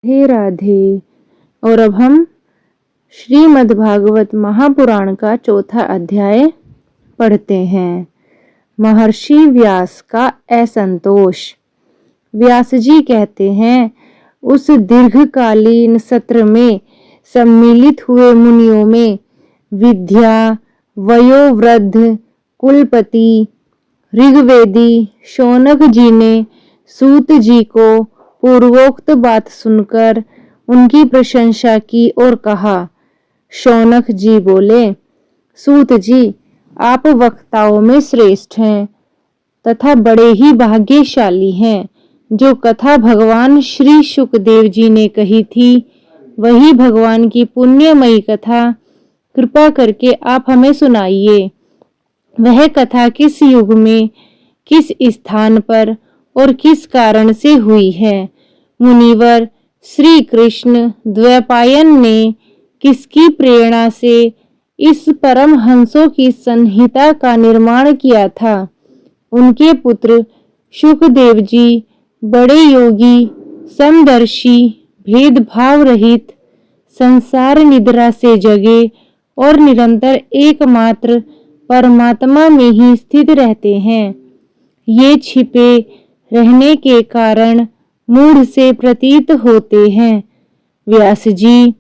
राधे राधे। और अब हम श्रीमद् भागवत महापुराण का चौथा अध्याय पढ़ते हैं। महर्षि व्यास का असंतोष। व्यास जी कहते हैं, उस दीर्घकालीन सत्र में सम्मिलित हुए मुनियों में विद्या वयोवृद्ध कुलपति ऋग्वेदी शौनक जी ने सूत जी को पूर्वोक्त बात सुनकर उनकी प्रशंसा की और कहा। शौनक जी बोले, सूत जी, आप वक्ताओं में श्रेष्ठ हैं तथा बड़े ही भाग्यशाली हैं। जो कथा भगवान श्री शुकदेव जी ने कही थी, वही भगवान की पुण्यमयी कथा कृपा करके आप हमें सुनाइए। वह कथा किस युग में, किस स्थान पर और किस कारण से हुई है? मुनिवर श्री कृष्ण द्वैपायन ने किसकी प्रेरणा से इस परमहंसों की संहिता का निर्माण किया था? उनके पुत्र शुकदेव जी बड़े योगी, समदर्शी, भेदभाव रहित, संसार निद्रा से जगे और निरंतर एकमात्र परमात्मा में ही स्थित रहते हैं। ये छिपे रहने के कारण मूढ़ से प्रतीत होते हैं। व्यास जी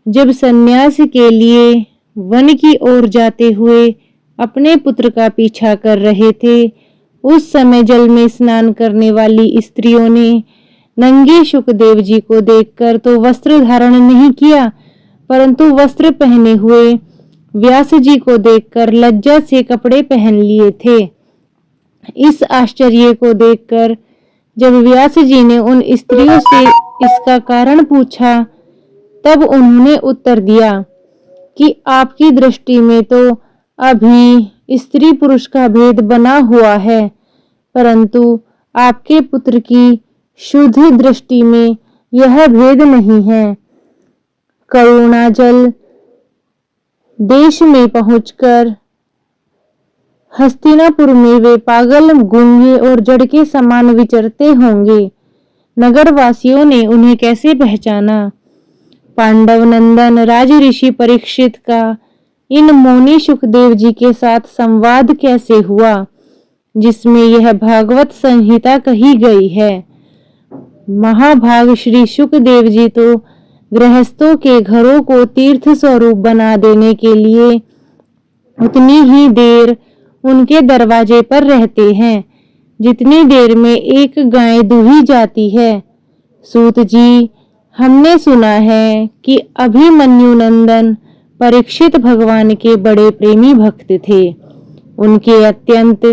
जब सन्यास के लिए वन की ओर जाते हुए अपने पुत्र का पीछा कर रहे थे, उस समय जल में स्नान करने वाली स्त्रियों ने नंगे शुकदेव जी को देखकर तो वस्त्र धारण नहीं किया, परंतु वस्त्र पहने हुए व्यास जी को देखकर लज्जा से कपड़े पहन लिए थे। इस आश्चर्य को देखकर जब व्यास जी ने उन स्त्रियों से इसका कारण पूछा, तब उन्होंने उत्तर दिया कि आपकी दृष्टि में तो अभी स्त्री पुरुष का भेद बना हुआ है, परंतु आपके पुत्र की शुद्ध दृष्टि में यह भेद नहीं है। करुणाजल देश में पहुंचकर हस्तिनापुर में वे पागल, गूंगे और जड़ के समान विचरते होंगे। नगरवासियों ने उन्हें कैसे पहचाना? पांडव नंदन राज ऋषि परीक्षित का इन मौनी शुकदेव जी के साथ संवाद कैसे हुआ, जिसमें यह भागवत संहिता कही गई है? महाभाग श्री शुकदेव जी तो गृहस्थों के घरों को तीर्थ स्वरूप बना देने के लिए उतनी ही देर उनके दरवाजे पर रहते हैं जितनी देर में एक गाय दूही जाती है। सूत जी, हमने सुना है कि अभिमन्यु नंदन परीक्षित भगवान के बड़े प्रेमी भक्त थे। उनके अत्यंत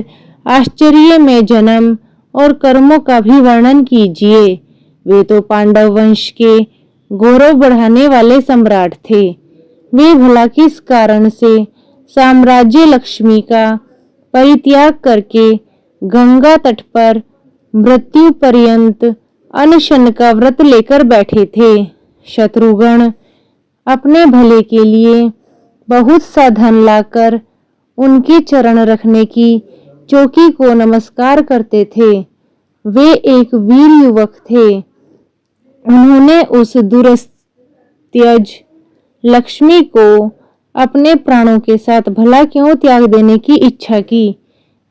आश्चर्य में जन्म और कर्मों का भी वर्णन कीजिए। वे तो पांडव वंश के गौरव बढ़ाने वाले सम्राट थे। वे भला किस कारण से साम्राज्य लक्ष्मी का परित्याग करके गंगा तट पर मृत्यु पर्यंत अनशन का व्रत लेकर बैठे थे? शत्रुगण अपने भले के लिए बहुत सा धन लाकर उनके चरण रखने की चौकी को नमस्कार करते थे। वे एक वीर युवक थे। उन्होंने उस दुरत्यज लक्ष्मी को अपने प्राणों के साथ भला क्यों त्याग देने की इच्छा की?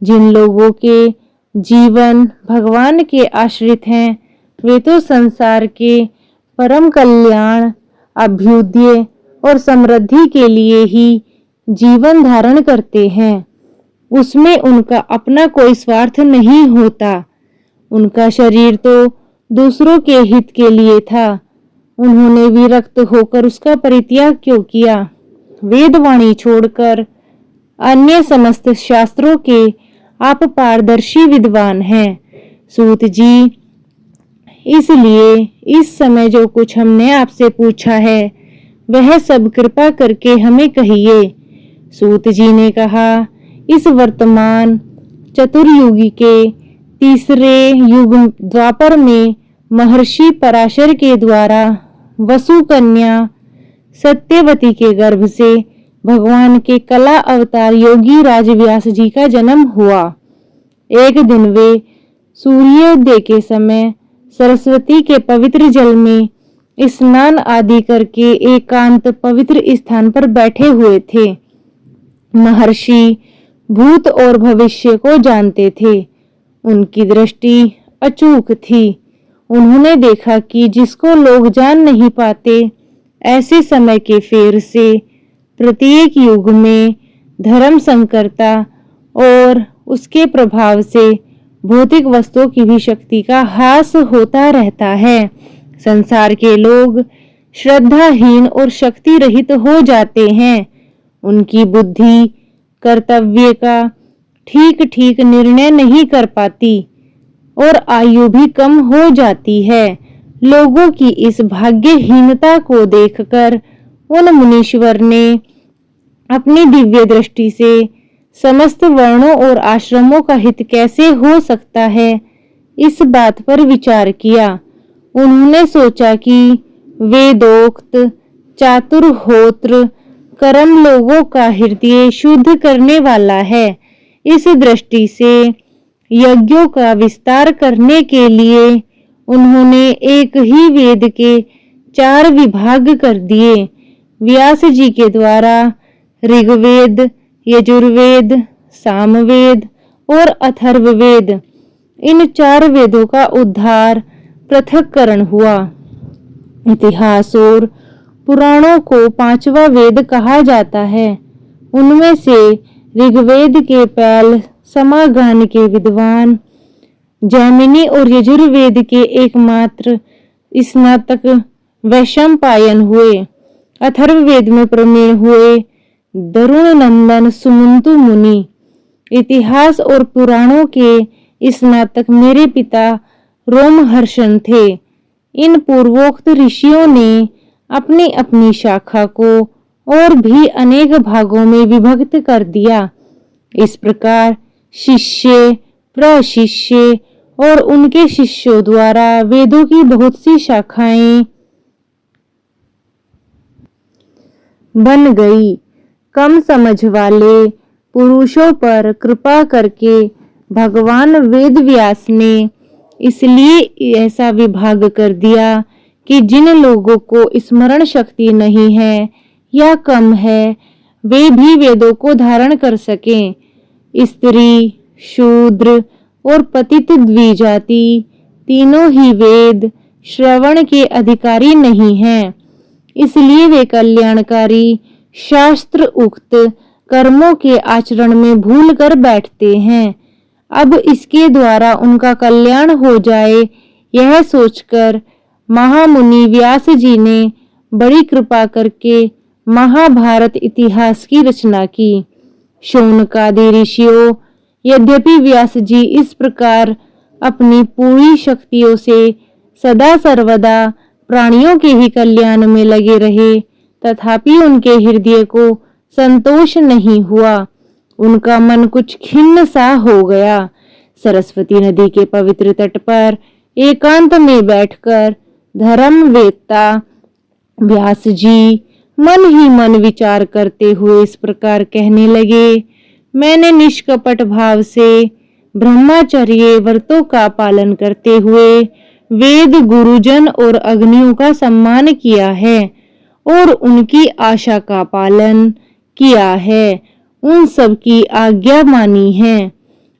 जिन लोगों के जीवन भगवान के आश्रित हैं, वे तो संसार के परम कल्याण, अभ्युदय और समृद्धि के लिए ही जीवन धारण करते हैं। उसमें उनका अपना कोई स्वार्थ नहीं होता। उनका शरीर तो दूसरों के हित के लिए था। उन्होंने विरक्त होकर उसका परित्याग क्यों किया? वेदवाणी छोड़कर अन्य समस्त शास्त्रों के आप पारदर्शी विद्वान हैं। सूत जी, इसलिए इस समय जो कुछ हमने आपसे पूछा है, वह सब कृपा करके हमें कहिए। सूत जी ने कहा, इस वर्तमान चतुर्युगी के तीसरे युग द्वापर में महर्षि पराशर के द्वारा वसु कन्या सत्यवती के गर्भ से भगवान के कला अवतार योगी राज व्यास जी का जन्म हुआ। एक दिन वे सूर्योदय के समय सरस्वती के पवित्र जल में स्नान आदि करके एकांत पवित्र स्थान पर बैठे हुए थे। महर्षि भूत और भविष्य को जानते थे। उनकी दृष्टि अचूक थी। उन्होंने देखा कि जिसको लोग जान नहीं पाते, ऐसे समय के फेर से प्रत्येक युग में धर्म संकरता और उसके प्रभाव से भौतिक वस्तुओं की भी शक्ति का ह्रास होता रहता है। संसार के लोग श्रद्धाहीन और शक्ति रहित हो जाते हैं। उनकी बुद्धि कर्तव्य का ठीक ठीक निर्णय नहीं कर पाती और आयु भी कम हो जाती है। लोगों की इस भाग्यहीनता को देखकर उन मुनीश्वर ने अपनी दिव्य दृष्टि से समस्त वर्णों और आश्रमों का हित कैसे हो सकता है, इस बात पर विचार किया। उन्होंने सोचा कि वेदोक्त चातुर्होत्र कर्म लोगों का हृदय शुद्ध करने वाला है। इस दृष्टि से यज्ञों का विस्तार करने के लिए उन्होंने एक ही वेद के 4 विभाग कर दिए। व्यास जी के द्वारा ऋग्वेद, यजुर्वेद, सामवेद और अथर्ववेद, इन 4 वेदों का उद्धार पृथक्करण हुआ। इतिहास और पुराणों को 5वां वेद कहा जाता है। उनमें से ऋग्वेद के पैल समागान के विद्वान जैमिनी और यजुर्वेद के एकमात्र स्नातक वैशंपायन हुए। अथर्ववेद में प्रवीण हुए दरुण नंदन सुमंतु मुनि। इतिहास और पुराणों के स्नातक मेरे पिता रोमहर्षण थे। इन पूर्वोक्त ऋषियों ने अपनी अपनी शाखा को और भी अनेक भागों में विभक्त कर दिया। इस प्रकार शिष्य, प्रशिष्य और उनके शिष्यों द्वारा वेदों की बहुत सी शाखाएं बन गई। कम समझ वाले पुरुषों पर कृपा करके भगवान वेद व्यास ने इसलिए ऐसा विभाग कर दिया कि जिन लोगों को स्मरण शक्ति नहीं है या कम है, वे भी वेदों को धारण कर सकें। स्त्री, शूद्र और पतित द्विजाति तीनों ही वेद श्रवण के अधिकारी नहीं हैं। इसलिए वे कल्याणकारी शास्त्र उक्त कर्मों के आचरण में भूल कर बैठते हैं। अब इसके द्वारा उनका कल्याण हो जाए, यह सोचकर महामुनि व्यास जी ने बड़ी कृपा करके महाभारत इतिहास की रचना की। शौनकादि ऋषियों, यद्यपि व्यास जी इस प्रकार अपनी पूरी शक्तियों से सदा सर्वदा प्राणियों के ही कल्याण में लगे रहे, तथापि उनके हृदय को संतोष नहीं हुआ। उनका मन कुछ खिन्न सा हो गया। सरस्वती नदी के पवित्र तट पर एकांत में बैठकर धर्मवेत्ता व्यास जी मन ही मन विचार करते हुए इस प्रकार कहने लगे। मैंने निष्कपट भाव से ब्रह्मचर्य व्रतों का पालन करते हुए वेद, गुरुजन और अग्नियों का सम्मान किया है और उनकी आशा का पालन किया है, उन सब की आज्ञा मानी है।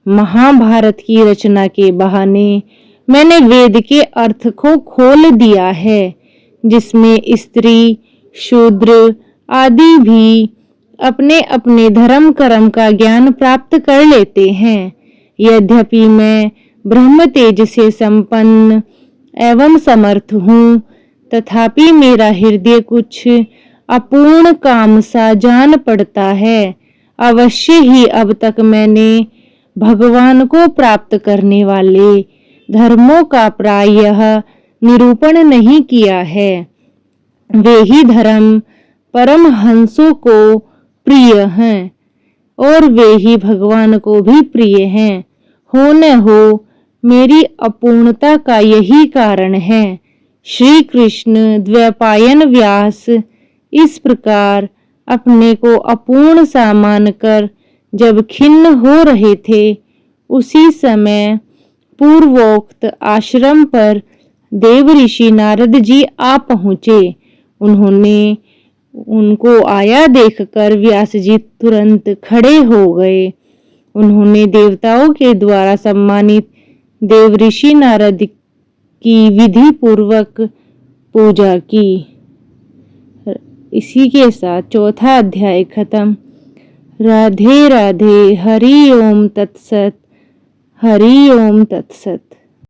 महाभारत की रचना के बहाने मैंने वेद के अर्थ को खोल दिया है, जिसमें स्त्री, शूद्र आदि भी अपने अपने धर्म कर्म का ज्ञान प्राप्त कर लेते हैं। यद्यपि मैं ब्रह्म तेज से संपन्न एवं समर्थ हूँ, तथापि मेरा हृदय कुछ अपूर्ण काम सा जान पड़ता है। अवश्य ही अब तक मैंने भगवान को प्राप्त करने वाले धर्मों का प्रायः निरूपण नहीं किया है। वे ही धर्म परमहंसों को प्रिय हैं और वे ही भगवान को भी प्रिय हैं। हो न हो मेरी अपूर्णता का यही कारण है। श्री कृष्ण द्वैपायन व्यास इस प्रकार अपने को अपूर्ण सा मानकर जब खिन्न हो रहे थे, उसी समय पूर्वोक्त आश्रम पर देव ऋषि नारद जी आ पहुँचे। उन्होंने उनको आया देखकर व्यास जी तुरंत खड़े हो गए। उन्होंने देवताओं के द्वारा सम्मानित देव ऋषि नारद की विधि पूर्वक पूजा की। इसी के साथ चौथा अध्याय खत्म। राधे राधे। हरि ओम तत्सत। हरि ओम तत्सत।